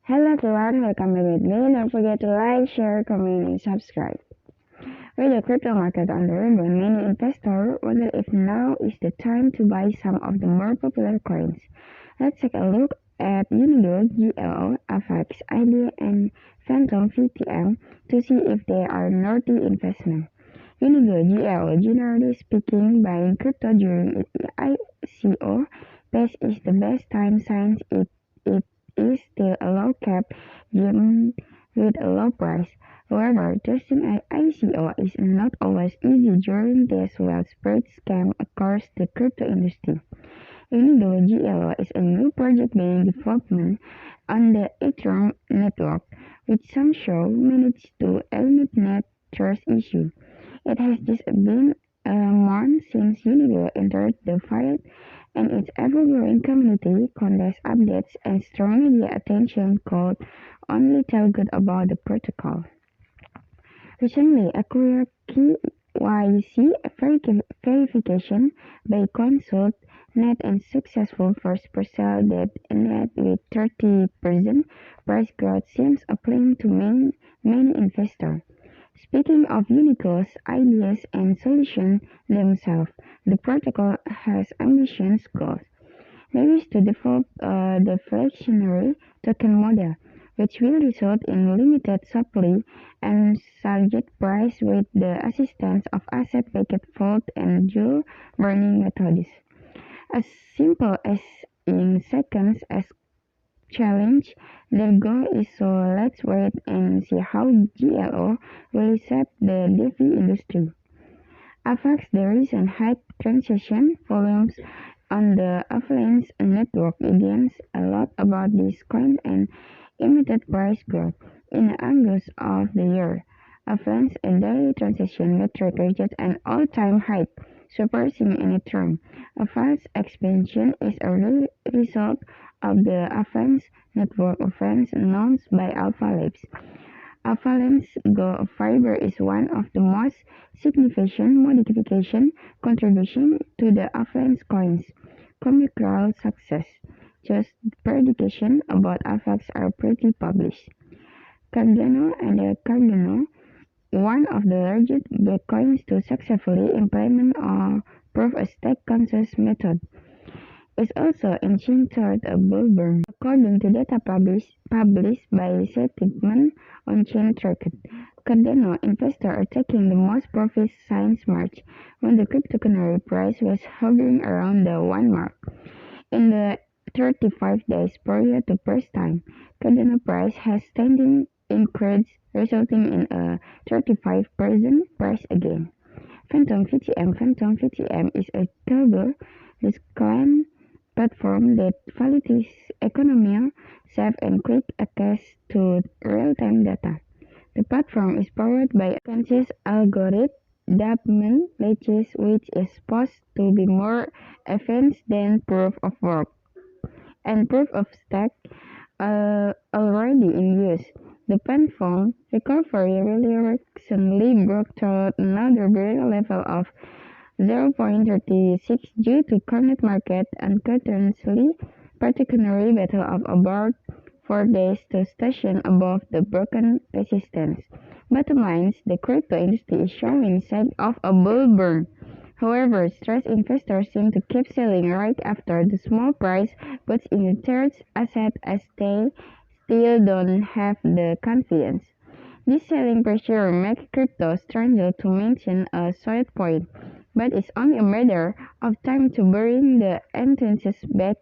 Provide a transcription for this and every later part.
Hello everyone, welcome back with me. Don't forget to like, share, comment, and subscribe. With the crypto market on the rebound, many investors wonder if now is the time to buy some of the more popular coins. Let's take a look at Unigo, GLO, FX, ID, and Phantom VTM to see if they are worthy investment. Unigo, GLO, generally speaking, buying crypto during its ICO phase is the best time since it is still a low cap gem with a low price. However, trusting an ICO is not always easy during this widespread scam across the crypto industry. Unigo GLO is a new project being developed on the Ethereum network, which some show managed to eliminate trust issue. It has just been a month since Unigo entered the fight, and its ever-growing community, contest updates, and strong media attention could only tell good about the protocol. Recently, a career KYC verification by Consult net and successful first parcel that net with 30% price growth seems appealing to many investors. Speaking of Unico's ideas and solutions themselves, the protocol has ambitious goals. There is to develop the fractionary token model, which will result in limited supply and subject price with the assistance of asset-backed vault and dual burning methods. As simple as in seconds as challenge, the goal is so let's wait and see how GLO will shape the DeFi industry. Affects the recent high transaction volumes on the Avalanche network against a lot about this coin and immediate price growth. In August of the year, Avalanche daily transaction metric reached an all-time high, surpassing any term. A fast expansion is a result of the Avalanche network events announced by Alpha Labs. Avalanche Go Fiber is one of the most significant modification contribution to the Avalanche coins' commercial success. Just prediction about Avalanche are pretty published. Cardano and the Cardano, one of the largest Bitcoins to successfully implement a proof-of-stake consensus method, is also inching toward a bull run. According to data published by Settlement on-chain tracker, Cardano investors are taking the most profit since March, when the cryptocurrency price was hovering around the 1 mark. In the 35 days prior to first time, Cardano price has steadily increased, resulting in a 35% price gain. Phantom VTM is a global discount platform that validates economy, safe and quick access to real-time data. The platform is powered by a conscious algorithm Nowledges, which is supposed to be more advanced than proof of work and proof of stake already in use. The platform recovery really recently broke through another very level of 0.36 due to current market uncertainty, particularly battle of about 4 days to station above the broken resistance. Bottom line, the crypto industry is showing signs of a bull run. However, stressed investors seem to keep selling right after the small price puts in the third asset as they still don't have the confidence. This selling pressure makes crypto struggle to maintain a solid point, but it's only a matter of time to bring the entrances back.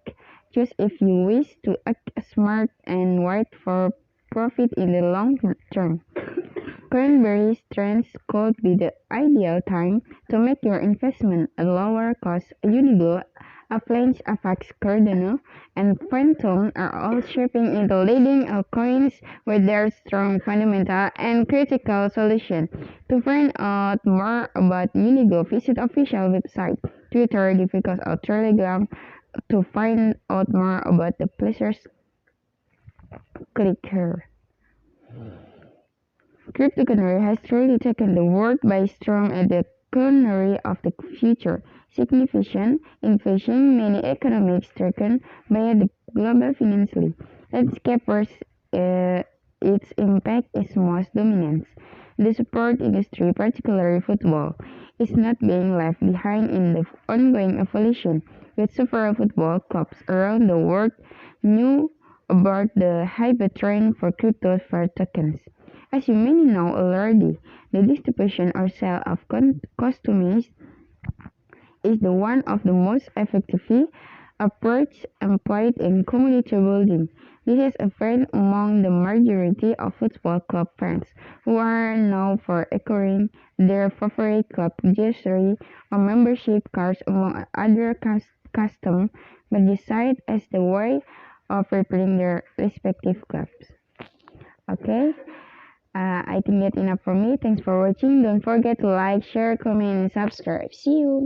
Just if you wish to act smart and wait for profit in the long term. Current bearish trends could be the ideal time to make your investment at lower cost. Unigo, Avalanche, FX, Cardano, and Phantom are all shaping into leading altcoins with their strong fundamental and critical solution. To find out more about Unigo, visit official website, Twitter, difficult or Telegram. To find out more about the pleasures, click here. Cryptocurrency has truly taken the world by storm at the culinary of the future. Significant inflation, many economics stricken by the global financially landscape its impact is most dominant. The sport industry, particularly football, is not being left behind in the ongoing evolution, with several football clubs around the world knew about the hype trend for crypto for tokens. As you may know already, the distribution or sale of costumes is the one of the most effective approach employed in community building. This is apparent among the majority of football club fans who are known for acquiring their favorite club jersey or membership cards among other custom but decide as the way of representing their respective clubs. Okay, I think that's enough for me. Thanks for watching. Don't forget to like, share, comment, and subscribe. See you.